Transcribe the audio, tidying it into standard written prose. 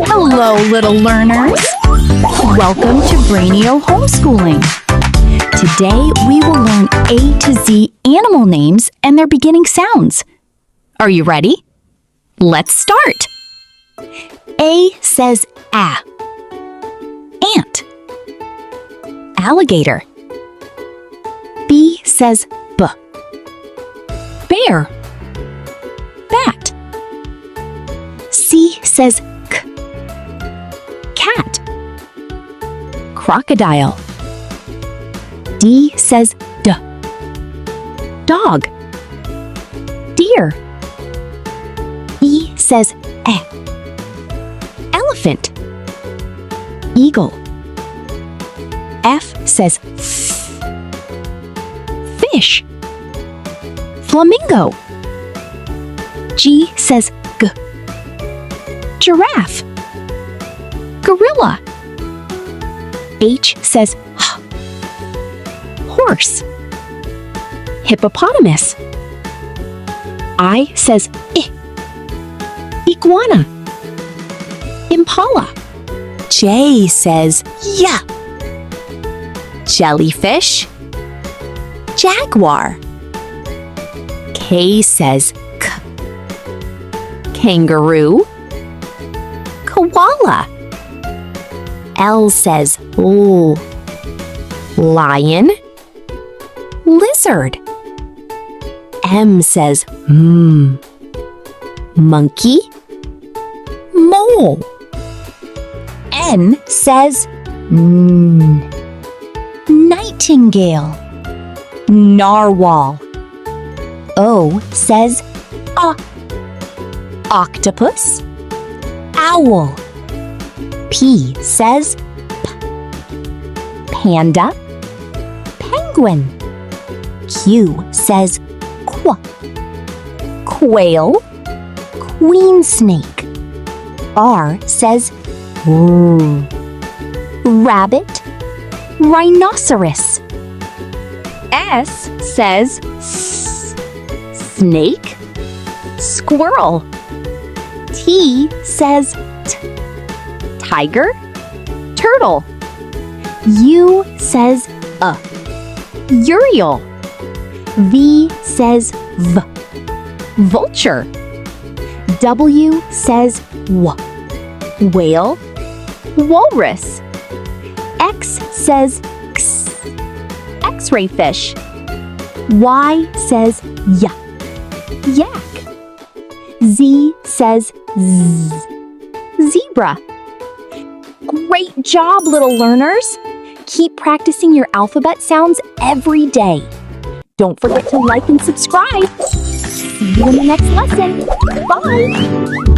Hello, little learners. Welcome to Branio Homeschooling. Today, we will learn A to Z animal names and their beginning sounds. Are you ready? Let's start. A says A. Ant. Alligator. B says B. Bear. Bat. C says K. Cat. Crocodile. D says D. Dog. Deer. E says E. Elephant. Eagle. F says F. Fish. Flamingo. G says G. Giraffe. Gorilla. H says H. Horse. Hippopotamus. I says I. Iguana. Impala. J says Y. Jellyfish. Jaguar. K says K. Kangaroo. Koala. L says L. Lion. Lizard. M says M. Monkey. Mole. N says N. Nightingale. Narwhal. O says O. Octopus. Owl. P says P. Panda. Penguin. Q says Qu. Quail. Queen snake. R says R. Rabbit. Rhinoceros. S says S. Snake. Squirrel. T says T. Tiger. Turtle. U says Uriel. V says V. Vulture. W says W. Whale. Walrus. X says X. X-ray fish. Y says Y. Yak. Z says Z. Zebra. Great job, little learners! Keep practicing your alphabet sounds every day. Don't forget to like and subscribe. See you in the next lesson. Bye!